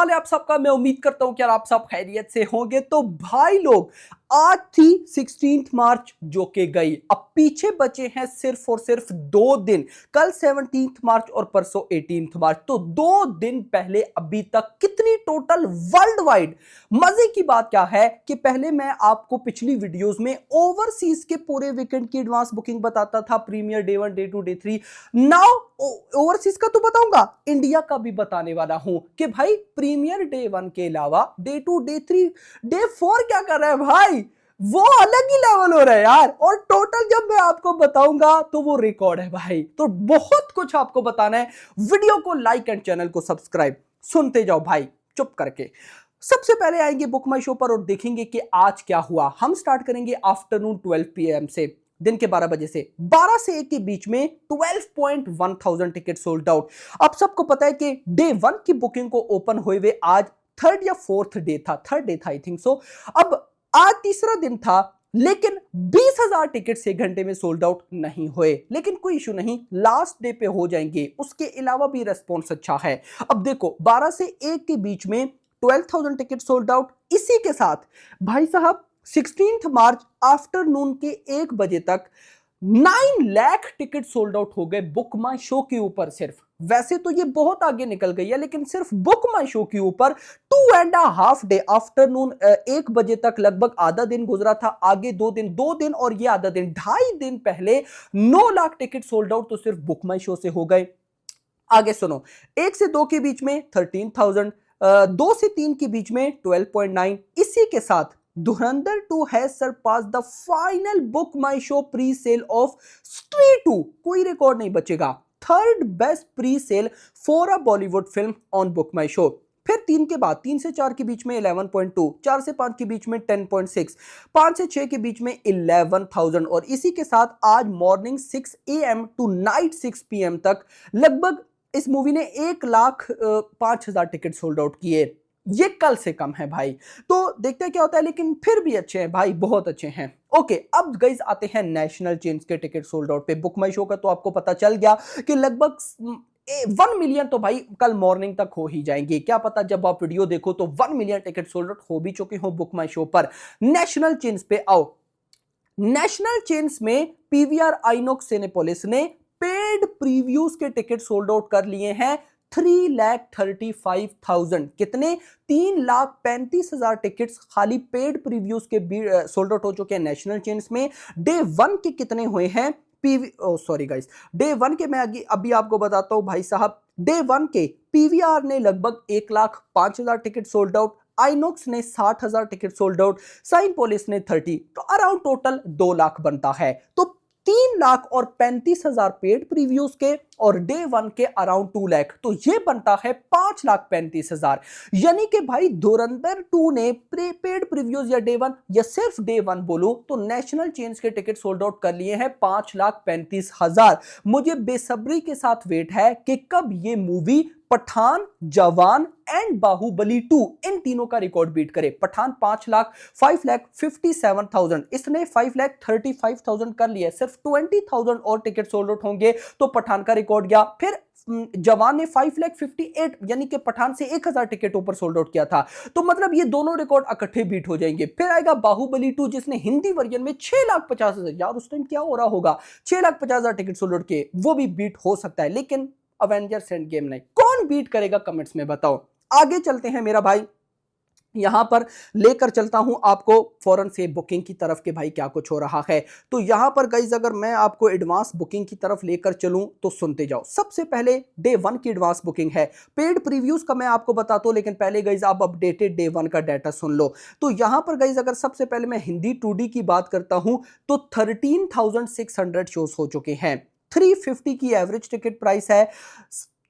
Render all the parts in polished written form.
हाल है आप सबका। मैं उम्मीद करता हूं कि यार आप सब खैरियत से होंगे। तो भाई लोग, आज थी 16 मार्च जो के गई। अब पीछे बचे हैं सिर्फ और सिर्फ 2 दिन। कल 17 मार्च और परसों 18 मार्च। तो 2 दिन पहले अभी तक कितनी टोटल वर्ल्ड वाइड। मजे की बात क्या है कि पहले मैं आपको पिछली वीडियोस में ओवरसीज के पूरे वीकेंड की एडवांस बुकिंग बताता था, premier day 1 day 2 day 3। Now overseas का तो बताऊंगा, इंडिया का भी बताने वाला हूं कि भाई प्रीमियर डे 1 के अलावा डे 2 डे 3 डे 4 क्या कर रहा है भाई, वो अलग ही लेवल हो रहा है यार। और टोटल जब मैं आपको बताऊंगा तो वो रिकॉर्ड है भाई। तो बहुत कुछ आपको बताना है। वीडियो को लाइक एंड चैनल को सब्सक्राइब। सुनते जाओ भाई चुप करके। सबसे पहले आएंगे बुक माई शो पर और देखेंगे कि आज क्या हुआ। हम स्टार्ट करेंगे आफ्टरनून 12 PM से, दिन के 12 बजे से। 12 से 1 के बीच में 12.1 थाउजेंड टिकट सोल्ड आउट। अब सबको पता है कि डे 1 की बुकिंग को ओपन हुए हुए आज थर्ड या फोर्थ डे था, थर्ड डे था आई थिंक सो। अब आज तीसरा दिन था, लेकिन 20,000 टिकट 1 घंटे में सोल्ड आउट नहीं हुए। लेकिन कोई इशू नहीं, लास्ट डे पे हो जाएंगे। उसके अलावा भी रेस्पॉन्स अच्छा है। अब देखो 12 से 1 के बीच में 12,000 टिकट सोल्ड आउट। इसी के साथ भाई साहब 16 मार्च आफ्टरनून के 1 बजे तक 9 लाख टिकट सोल्ड आउट हो गए बुक माई शो के ऊपर। सिर्फ वैसे तो ये बहुत आगे निकल गई है, लेकिन सिर्फ बुक माई शो के ऊपर 2.5 डे आफ्टरनून 1 बजे तक लगभग आधा दिन गुजरा था। आगे 2 दिन और ये आधा दिन, 2.5 दिन पहले 9 लाख टिकट सोल्ड आउट तो सिर्फ बुक माई शो से हो गए। आगे सुनो, 1 से 2 के बीच में 13,000, 2 से 3 के बीच में 12.9। इसी के साथ Dhurandhar 2 has surpassed the final Book My Show pre sale of Stree 2। कोई रिकॉर्ड नहीं बचेगा। Third best pre sale for a Bollywood film on Book My Show. फिर 3 के बाद 3 से 4 के बीच में 11.2, 4 से 5 के बीच में 10.6, 5 से 6 के बीच में 11,000। और इसी के साथ आज morning 6 AM to night 6 PM तक लगभग इस मूवी ने 1,05,000 टिकट सोल्ड आउट किए। ये कल से कम है भाई। तो देखते हैं क्या होता है, लेकिन फिर भी अच्छे हैं भाई, बहुत अच्छे हैं। ओके, अब गाइस आते हैं नेशनल चेन्स के टिकट सोल्ड आउट पे। बुक माई शो का तो आपको पता चल गया कि लगभग 1 मिलियन तो भाई कल मॉर्निंग तक हो ही जाएंगे। क्या पता जब आप वीडियो देखो तो 1 मिलियन टिकट सोल्ड आउट हो भी चुके हो बुक माई शो पर। नेशनल चेन्स पे आओ। नेशनल चेन्स में पीवीआर आइनॉक्स सिनेपोलिस ने पेड प्रीव्यूज के टिकट सोल्ड आउट कर लिए हैं 3,35,000। कितने? 3,35,000 टिकट्स खाली पेड प्रीव्यूज के सोल्ड आउट हो चुके हैं नेशनल चेन्स में। डे 1 के कितने हुए हैं? सॉरी गाइस, डे 1 के मैं अभी आपको बताता हूं भाई साहब। डे 1 के पीवीआर ने लगभग 1,05,000 टिकट सोल्ड आउट, आइनॉक्स ने 60,000 टिकट सोल्ड आउट, साइनपोलिस ने 30, तो अराउंड टोटल 2 लाख बनता है। तो 3,35,000 पेड प्रीव्यूज के और डे 1 के अराउंड 2 लाख, तो ये बनता है 5,35,000। यानी कि भाई धुरंधर 2 ने पेड प्रीव्यूज या डे 1 या सिर्फ डे 1 बोलूं तो नेशनल चेन्स के टिकट सोल्ड आउट कर लिए हैं 5,35,000। मुझे बेसब्री के साथ वेट है कि कब ये मूवी पठान, जवान एंड बाहुबली 2 इन तीनों का रिकॉर्ड बीट करे। पठान 5,57,000, इसने 5,35,000 कर लिया। सिर्फ 20,000 और टिकट सोल्ड आउट होंगे तो पठान का रिकॉर्ड गया। फिर जवान ने 5,58,000 यानी कि पठान से 1,000 टिकट ऊपर सोल्ड आउट किया था। तो मतलब ये दोनों रिकॉर्ड इकट्ठे बीट हो जाएंगे। फिर आएगा बाहुबली 2 जिसने हिंदी वर्जन में 6,50,000, यार उस टाइम क्या हो रहा होगा, 6,50,000 टिकट सोल्ड आउट किए। वो भी बीट हो सकता है, लेकिन अवेंजर्स एंड गेम नहीं। कौन बीट करेगा कमेंट्स में बताओ। आगे चलते हैं मेरा भाई, यहां पर लेकर चलता हूं आपको फौरन से बुकिंग की तरफ के भाई क्या कुछ हो रहा है। तो यहां पर गाइज अगर मैं आपको एडवांस बुकिंग की तरफ लेकर चलूं तो सुनते जाओ। सबसे पहले डे 1 की एडवांस बुकिंग है। पेड प्रीव्यूज का मैं आपको बताता हूं, लेकिन पहले गाइज आप अपडेटेड डे 1 का डाटा सुन लो। तो यहां पर गाइज अगर सबसे पहले मैं हिंदी 2D की बात करता हूं तो 13,600 शोज हो चुके हैं। 350 की एवरेज टिकट प्राइस है।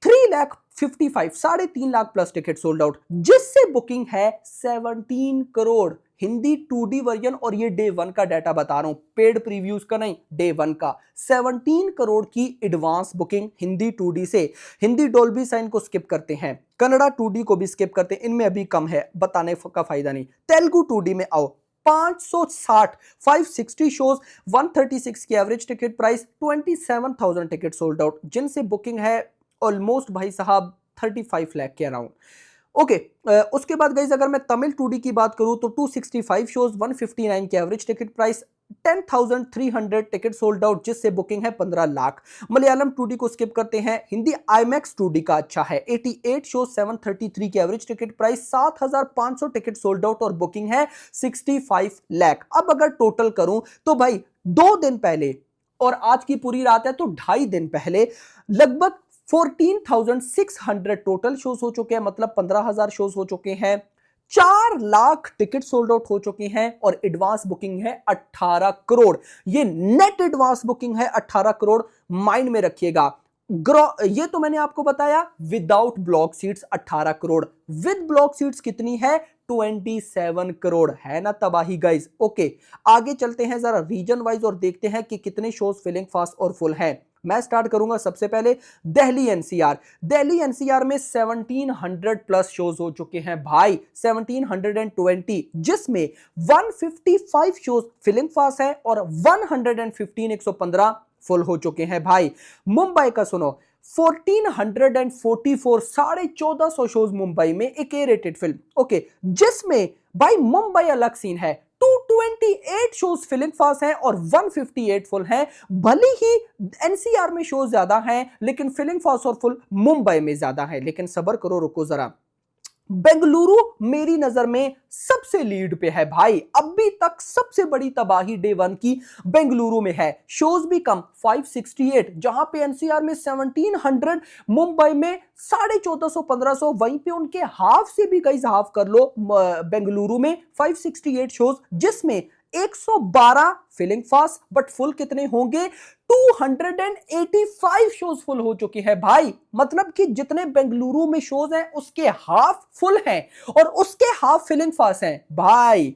3,55,000, 3.5 lakh plus ticket sold out, जिससे बुकिंग है 17 करोड़। हिंदी 2D वर्जन, और ये डे 1 का डाटा बता रहा हूं, पेड प्रीव्यूज का नहीं, डे 1 का 17 करोड़ की एडवांस बुकिंग हिंदी 2D से। हिंदी डोल्बी साइन को स्किप करते हैं, कन्नड़ा 2D को भी स्किप करते हैं, इनमें अभी कम है, बताने का फायदा नहीं। तेलुगु 2D में आओ, 560 560 शोज, 136 की average ticket price, 27,000 ticket sold out, जिनसे बुकिंग है ऑलमोस्ट भाई साहब 35 लाख के अराउंड। ओके उसके बाद गाइज अगर मैं तमिल 2D की बात करूं तो 265 शोज 159 के average ticket price, 10,300 ticket sold out, जिससे बुकिंग है 15 लाख। मलयालम 2D को स्किप करते हैं, हिंदी IMAX 2D का अच्छा है, 88 शो 733 की average ticket price, 7,500 ticket sold out और बुकिंग है 65 लाख। अब अगर टोटल करूं तो भाई 2 दिन पहले और आज की पूरी रात है तो 2.5 दिन पहले लगभग 14,600 टोटल शोज हो चुके हैं, मतलब 15,000 शोज हो चुके हैं, 4 लाख टिकट सोल्ड आउट हो चुकी हैं और एडवांस बुकिंग है 18 करोड़। ये नेट एडवांस बुकिंग है 18 करोड़, माइंड में रखिएगा। ये तो मैंने आपको बताया without block seats 18 crore, with block seats कितनी है 27 करोड़, है ना तबाही गाइज। ओके आगे चलते हैं जरा रीजन वाइज और देखते हैं कि कितने शोज फिलिंग फास्ट और फुल हैं। मैं स्टार्ट करूंगा सबसे पहले दिल्ली एनसीआर। दिल्ली एनसीआर में 1700 प्लस शोज हो चुके हैं भाई, 1720, जिसमें 155 शोज फिलिंग फास्ट है और 115 फुल हो चुके हैं भाई। मुंबई का सुनो 1444, 1450 शोज मुंबई में, एक ए रेटेड फिल्म, ओके, जिसमें भाई मुंबई अलग सीन है, 228 शोज फिलिंग फास्ट हैं और 158 फुल हैं। भले ही एनसीआर में शोज ज्यादा हैं लेकिन फिलिंग फास्ट और फुल मुंबई में ज्यादा है। लेकिन सबर करो, रुको जरा, बेंगलुरु मेरी नजर में सबसे लीड पे है भाई, अभी तक सबसे बड़ी तबाही डे 1 की बेंगलुरु में है, शोज भी कम 568, जहां पे एनसीआर में 1700, मुंबई में 1450, 1500, वहीं पे उनके हाफ से भी गाइस हाफ कर लो, बेंगलुरु में 568 शोज, जिसमें 112 फिलिंग फास्ट, बट फुल कितने होंगे 285 शोज फुल हो चुके हैं भाई, मतलब कि जितने बेंगलुरु में शोज हैं उसके हाफ फुल हैं और उसके हाफ फिलिंग फास्ट हैं भाई,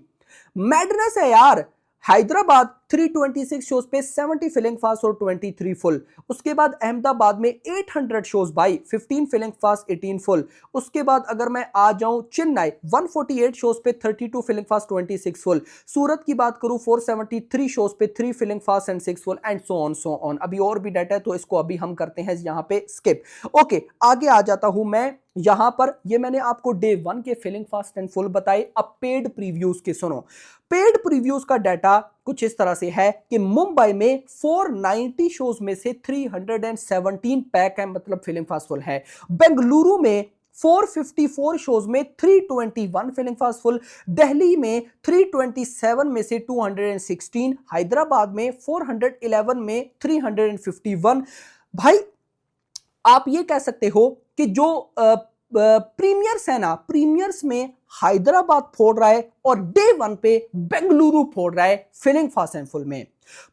मैडनेस है यार। हैदराबाद 326 शोज पे 70 फिलिंग फास्ट और 23 फुल। उसके बाद अहमदाबाद में 800 शोज भाई, 15 फिलिंग फास्ट 18 फुल। उसके बाद अगर मैं आ जाऊं चेन्नई 148 शोज पे 32 फिलिंग फास्ट 26 फुल। सूरत की बात करूं 473 शोज पे 3 filling fast and 6 full, and so on. अभी और भी डाटा है तो इसको अभी हम करते हैं यहां पे स्किप। ओके आगे आ जाता हूं मैं, यहां पर ये मैंने आपको डे 1 के फिलिंग फास्ट एंड फुल बताए। अब पेड प्रीव्यूज के सुनो, पेड प्रीव्यूज का डाटा कुछ इस तरह से है कि मुंबई में 490 शोज में से 317 पैक है, मतलब फिलिंग फास्ट फुल है। बेंगलुरु में 454 शोज में 321 फिलिंग फास्ट फुल, दिल्ली में 327 में से 216, हैदराबाद में 411 में 351। भाई आप ये कह सकते हो कि जो प्रीमियर्स है ना, प्रीमियर्स में हैदराबाद फोड़ रहा है और डे 1 पे बेंगलुरु फोड़ रहा है फिलिंग फास्ट एंड फुल में।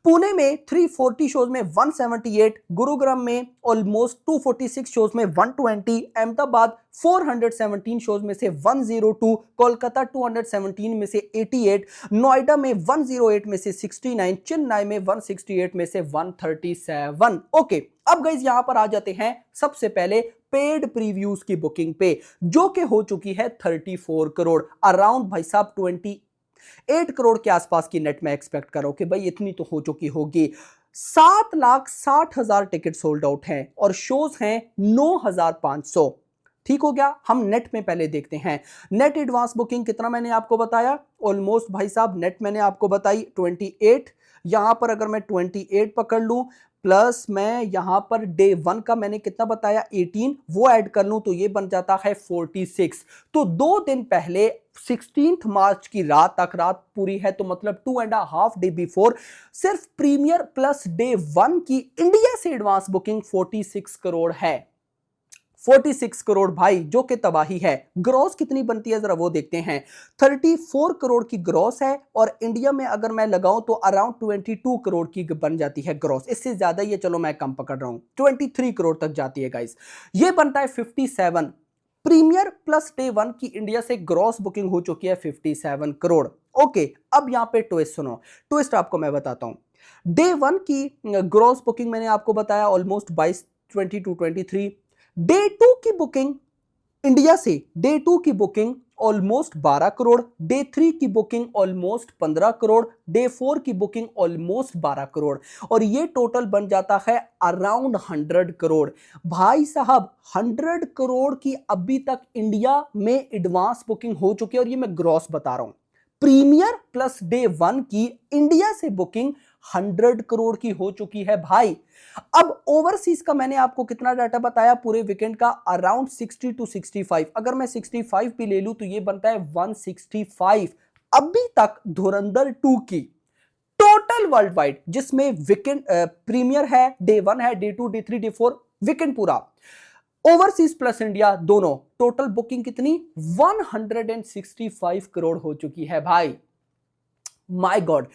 पुणे में 340 शोज में 178, गुरुग्राम में ऑलमोस्ट 246 शोज में 120, अहमदाबाद 417 शोज में से 102, कोलकाता 217 में से 88, नोएडा में 108 में से 69, चेन्नई में 168 में से 137। ओके अब गाइस यहां पर आ जाते हैं सबसे पहले पेड प्रीव्यूज की बुकिंग पे, जो कि हो चुकी है 34 करोड़, अराउंड भाई साहब 28 करोड़ के आसपास की नेट में एक्सपेक्ट करो कि भाई इतनी तो हो चुकी होगी। 7,60,000 टिकट सोल्ड आउट हैं और शोज हैं 9,500। ठीक हो गया, हम नेट में पहले देखते हैं। नेट एडवांस बुकिंग कितना मैंने आपको बताया, ऑलमोस्ट भाई साहब नेट मैंने आपको बताई 28। यहां पर अगर मैं 28 पकड़ लूं प्लस मैं यहां पर डे 1 का मैंने कितना बताया 18, वो ऐड कर लूं तो ये बन जाता है 46। तो 2 दिन पहले 16 मार्च की रात तक, रात पूरी है तो मतलब 2.5 डे बिफोर, सिर्फ प्रीमियर प्लस डे 1 की इंडिया से एडवांस बुकिंग 46 करोड़ है। 46 करोड़ भाई, जो कि तबाही है। ग्रॉस कितनी बनती है जरा वो देखते हैं, 34 करोड़ की ग्रॉस है और इंडिया में अगर मैं लगाऊं तो अराउंड 22 करोड़ की बन जाती है ग्रॉस। इससे ज्यादा ये चलो मैं कम पकड़ रहा हूं, 23 करोड़ तक जाती है गाइस। ये बनता है 57। प्रीमियर प्लस डे 1 की इंडिया से ग्रॉस बुकिंग हो चुकी है 57 करोड़। ओके अब यहां पे ट्विस्ट सुनो, ट्विस्ट आपको मैं बताता हूं। डे 1 की ग्रॉस बुकिंग मैंने आपको बताया ऑलमोस्ट 22, 22, 23। डे 2 की बुकिंग इंडिया से, डे 2 की बुकिंग ऑलमोस्ट 12 करोड़, डे 3 की बुकिंग ऑलमोस्ट 15 करोड़, डे 4 की बुकिंग ऑलमोस्ट 12 करोड़, और ये टोटल बन जाता है अराउंड 100 करोड़। भाई साहब 100 करोड़ की अभी तक इंडिया में एडवांस बुकिंग हो चुकी है, और ये मैं ग्रॉस बता रहा हूं। प्रीमियर प्लस डे 1 की इंडिया से बुकिंग 100 करोड़ की हो चुकी है भाई। अब ओवरसीज का मैंने आपको कितना डाटा बताया पूरे वीकेंड का, अराउंड 60 टू 65। अगर मैं 65 भी ले लूं तो ये बनता है 165 अभी तक धुरंधर 2 की टोटल वर्ल्ड वाइड, जिसमें वीकेंड प्रीमियर है, डे 1 है, डे 2, डे 3, डे 4, वीकेंड पूरा, ओवरसीज प्लस इंडिया दोनों, टोटल बुकिंग कितनी 165 करोड़ हो चुकी है भाई। माय गॉड,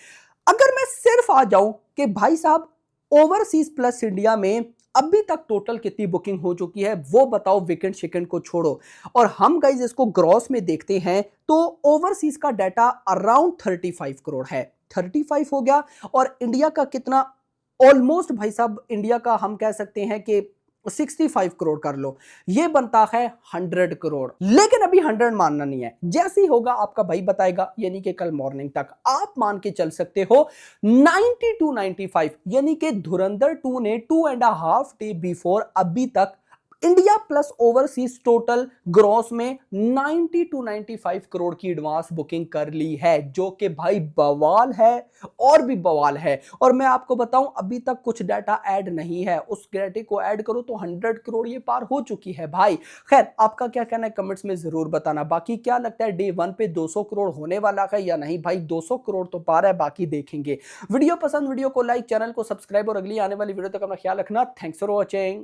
अगर मैं सिर्फ आ जाऊं कि भाई साहब ओवरसीज प्लस इंडिया में अभी तक टोटल कितनी बुकिंग हो चुकी है वो बताओ, वीकेंड शिकेंड को छोड़ो, और हम गाइज इसको ग्रॉस में देखते हैं तो ओवरसीज का डाटा अराउंड 35 करोड़ है, 35 हो गया, और इंडिया का कितना, ऑलमोस्ट भाई साहब इंडिया का हम कह सकते हैं कि 65 करोड़ कर लो, ये बनता है 100 करोड़। लेकिन अभी 100 मानना नहीं है, जैसे ही होगा आपका भाई बताएगा, यानी कि कल मॉर्निंग तक आप मान के चल सकते हो 90 टू 95, यानी कि धुरंधर 2 ने 2.5 डे बिफोर अभी तक India plus overseas total gross में 90 टू 95 करोड़ की एडवांस बुकिंग कर ली है, जो कि भाई बवाल है, और भी बवाल है। और मैं आपको बताऊं अभी तक कुछ डाटा ऐड नहीं है, उस डाटे को ऐड करो तो 100 करोड़ ये पार हो चुकी है भाई। खैर आपका क्या कहना है कमेंट्स में जरूर बताना। बाकी क्या लगता है डे 1 पे 200 करोड़ होने वाला है या नहीं? भाई 200 करोड़ तो पार है, बाकी देखेंगे। वीडियो पसंद, वीडियो को लाइक, चैनल को सब्सक्राइब, और अगली आने वाली वीडियो तक अपना ख्याल रखना। Thanks for watching.